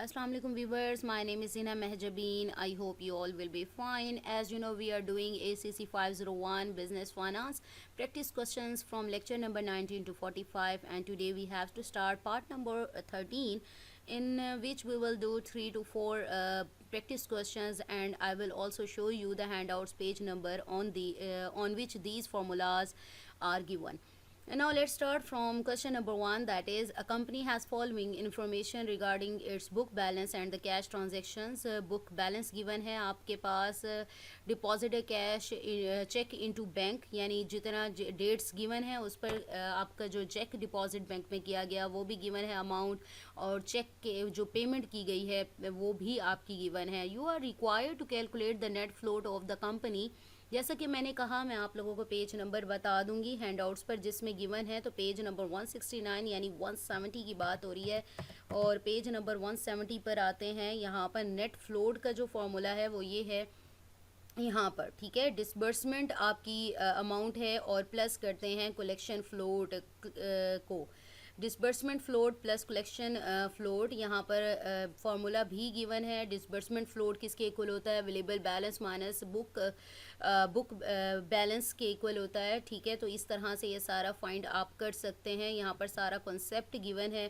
Assalamu alaikum viewers, my name is Zina Mehjabeen. I hope you all will be fine. As you know, we are doing ACC 501 Business Finance practice questions from lecture number 19 to 45, and today we have to start part number 13 in which we will do 3 to 4 practice questions, and I will also show you the handouts page number on which these formulas are given. And now let's start from question number 1, that is a company has following information regarding its book balance and the cash transactions. Book balance given है आपके पास, deposit cash cheque into bank, यानी जितना dates given है उस पर आपका जो चेक डिपॉजिट बैंक में किया गया वो भी गिवन है अमाउंट, और चेक के जो पेमेंट की गई है वो भी आपकी गिवन है. You are required to calculate the net float of the company. जैसा कि मैंने कहा, मैं आप लोगों को पेज नंबर बता दूंगी हैंडआउट्स पर जिसमें गिवन है. तो पेज नंबर 169 यानी 170 की बात हो रही है, और पेज नंबर 170 पर आते हैं. यहाँ पर नेट फ्लोट का जो फॉर्मूला है वो ये है यहाँ पर, ठीक है. डिसबर्समेंट आपकी अमाउंट है और प्लस करते हैं कलेक्शन फ्लोट को. Disbursement float plus collection float, यहाँ पर फॉर्मूला भी गिवन है. डिसबर्समेंट फ्लोट किसके इक्वल होता है? Available balance minus book balance के इक्वल होता है, ठीक है. तो इस तरह से ये सारा फाइंड आप कर सकते हैं. यहाँ पर सारा कॉन्सेप्ट गिवन है.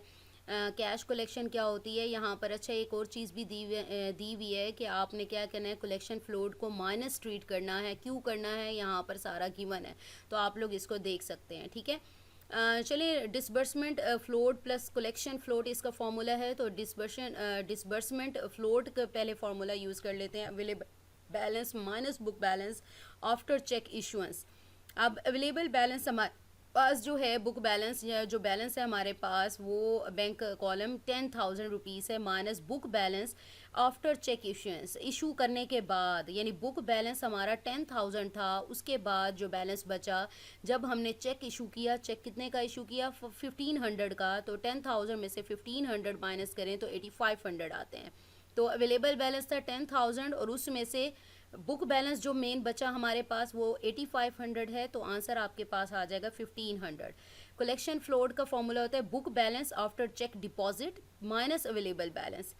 कैश कलेक्शन क्या होती है यहाँ पर? अच्छा, एक और चीज़ भी दी हुई है कि आपने क्या करना है, कलेक्शन फ्लोट को माइनस ट्रीट करना है. क्यों करना है यहाँ पर सारा गिवन है, तो आप लोग इसको देख सकते हैं, ठीक है. चलिए, disbursement float plus collection float इसका फॉर्मूला है. तो डिसबर्समेंट फ्लोट का पहले फार्मूला यूज़ कर लेते हैं. Available balance minus book balance after cheque issuance. अब अवेलेबल बैलेंस हमारे पास जो है, बुक बैलेंस या जो बैलेंस है हमारे पास वो बैंक कॉलम 10,000 रुपीज़ है, minus book balance after cheque issuance. Issue करने के बाद, यानी बुक बैलेंस हमारा 10,000 था, उसके बाद जो बैलेंस बचा जब हमने चेक इशू किया. चेक कितने का इशू किया? 1500 का. तो 10,000 में से 1500 माइनस करें तो 8500 आते हैं. तो अवेलेबल बैलेंस था 10,000 और उसमें से बुक बैलेंस जो मेन बचा हमारे पास वो 8500 है. तो आंसर आपके पास आ जाएगा 1500. कलेक्शन फ्लोट का फॉर्मूला होता है book balance after cheque deposit minus available balance.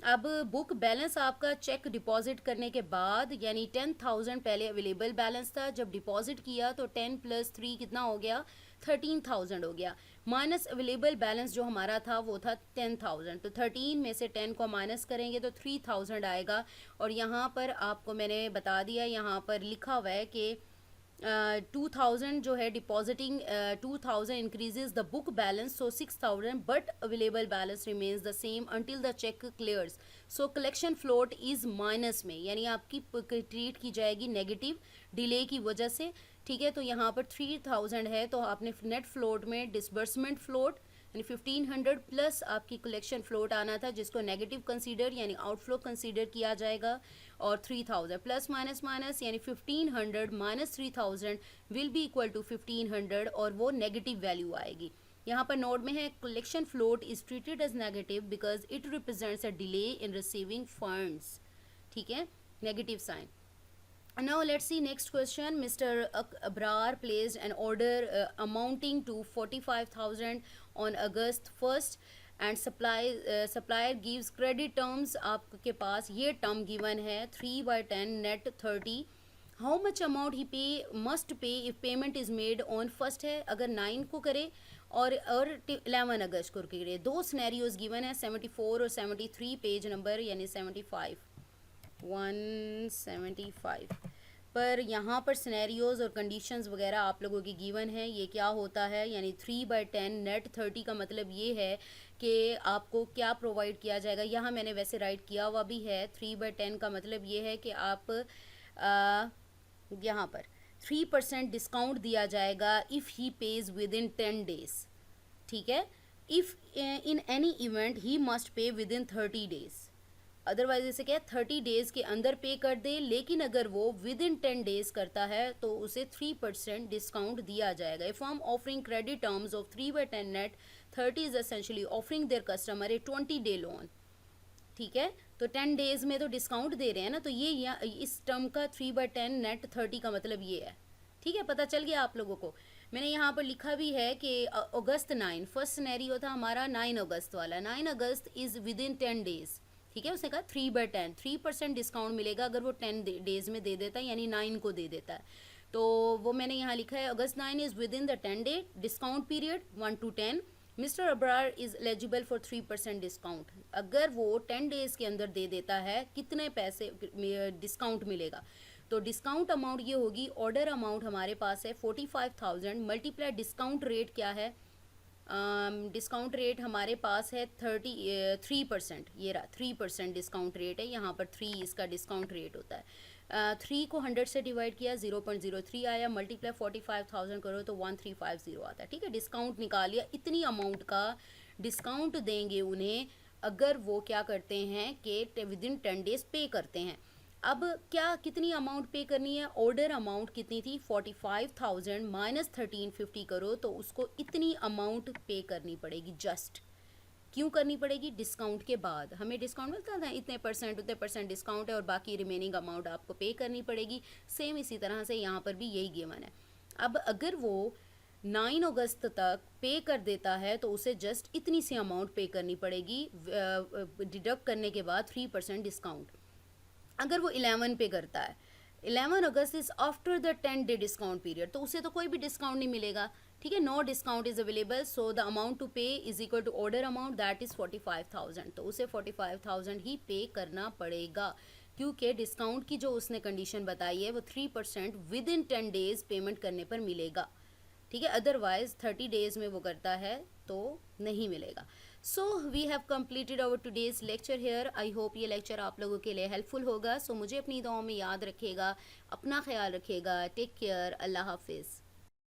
अब बुक बैलेंस आपका चेक डिपॉजिट करने के बाद, यानी 10,000 पहले अवेलेबल बैलेंस था, जब डिपॉजिट किया तो 10 + 3 कितना हो गया? 13,000 हो गया. माइनस अवेलेबल बैलेंस जो हमारा था वो था 10,000. तो 13 में से 10 को माइनस करेंगे तो 3,000 आएगा. और यहाँ पर आपको मैंने बता दिया, यहाँ पर लिखा हुआ है कि 2,000 जो है depositing 2,000 increases the book balance, so 6,000, but available balance remains the same until the cheque clears. So collection float is minus में, यानी आपकी ट्रीट की जाएगी नेगेटिव डिले की वजह से, ठीक है. तो यहाँ पर 3,000 है, तो आपने नेट फ्लोट में डिसबर्समेंट फ्लोट यानी 1500 प्लस आपकी कलेक्शन फ्लोट आना था जिसको नेगेटिव कंसीडर यानी आउटफ्लो कंसीडर किया जाएगा. और 3,000 प्लस माइनस माइनस यानी 1500 minus 3,000 will be equal to 1500, और वो नेगेटिव वैल्यू आएगी. यहाँ पर नोट में है collection float is treated as negative because it represents a delay in receiving funds, ठीक है, negative sign. Now let's see next question. Mr. Abrar placed an order amounting to 45,000 on August 1st and supplier gives credit terms. आपके पास ये term given है 3/10 net 30. How much amount he must pay if payment is made on 1st है, अगर 9 को करे और 11 अगस्त को करे. दो सिनेरियोज गिवन है 74 और 73 पेज नंबर यानी 75 175 पर. यहाँ पर सिनेरियोज और कंडीशंस वगैरह आप लोगों की गिवन है. ये क्या होता है, यानी 3/10 नेट 30 का मतलब ये है कि आपको क्या प्रोवाइड किया जाएगा. यहाँ मैंने वैसे राइट किया हुआ भी है. 3/10 का मतलब ये है कि आप यहाँ पर 3% डिस्काउंट दिया जाएगा if he page with in 10 days, ठीक है. If in any event he must pay with in 30 days. Otherwise इसे क्या 30 days के अंदर पे कर दे, लेकिन अगर वो विद इन 10 days करता है तो उसे 3% डिस्काउंट दिया जाएगा. If I am offering credit terms of 3/10 net 30 is essentially offering there customer A 20-day loan, ठीक है. तो 10 days में तो डिस्काउंट दे रहे हैं ना, तो ये इस टर्म का 3/10 नेट 30 का मतलब ये है, ठीक है. पता चल गया आप लोगों को. मैंने यहाँ पर लिखा भी है कि अगस्त 9, फर्स्ट सिनेरियो था हमारा 9 अगस्त वाला, 9 अगस्त इज़ विद इन 10 डेज़, ठीक है। उसने कहा 3/10 3% डिस्काउंट मिलेगा अगर वो 10 डेज़ में दे देता है, यानी 9 को दे देता है। तो वो मैंने यहाँ लिखा है अगस्त 9 is with in the 10 day discount period 1 to 10। Mister Abrar is eligible for 3% discount. अगर वो 10 डेज़ के अंदर दे देता है, कितने पैसे डिस्काउंट मिलेगा? तो डिस्काउंट अमाउंट ये होगी, ऑर्डर अमाउंट हमारे पास है 45,000 मल्टीप्लाई डिस्काउंट रेट क्या है, डिस्काउंट रेट हमारे पास है 3%, ये रहा 3% डिस्काउंट रेट है, यहाँ पर 3 इसका डिस्काउंट रेट होता है। 3 को 100 से डिवाइड किया 0.03 आया, मल्टीप्लाई 45,000 करो तो 1350 आता है, ठीक है। डिस्काउंट निकाल लिया, इतनी अमाउंट का डिस्काउंट देंगे उन्हें अगर वो क्या करते हैं कि विद इन 10 डेज पे करते हैं। अब क्या कितनी अमाउंट पे करनी है, ऑर्डर अमाउंट कितनी थी 45,000 माइनस 1350 करो तो उसको इतनी अमाउंट पे करनी पड़ेगी। जस्ट क्यों करनी पड़ेगी? डिस्काउंट के बाद हमें डिस्काउंट मिलता था, इतने परसेंट उतने परसेंट डिस्काउंट है और बाकी रिमेनिंग अमाउंट आपको पे करनी पड़ेगी। सेम इसी तरह से यहाँ पर भी यही गिवन है। अब अगर वो 9 अगस्त तक पे कर देता है तो उसे जस्ट इतनी सी अमाउंट पे करनी पड़ेगी डिडक्ट करने के बाद 3% डिस्काउंट। अगर वो 11 पे करता है, 11 अगस्त is after the 10 day discount period, तो उसे तो कोई भी डिस्काउंट नहीं मिलेगा, ठीक है। No discount is available, so the amount to pay is equal to order amount that is 45,000, तो उसे 45,000 ही पे करना पड़ेगा क्योंकि डिस्काउंट की जो उसने कंडीशन बताई है वो 3% विद इन 10 डेज पेमेंट करने पर मिलेगा, ठीक है। अदरवाइज 30 डेज में वो करता है तो नहीं मिलेगा। So we have completed our today's lecture here. I hope ये लेक्चर आप लोगों के लिए हेल्पफुल होगा। सो मुझे अपनी दुआओं में याद रखिएगा, अपना ख्याल रखिएगा। टेक केयर, अल्लाह हाफिज़।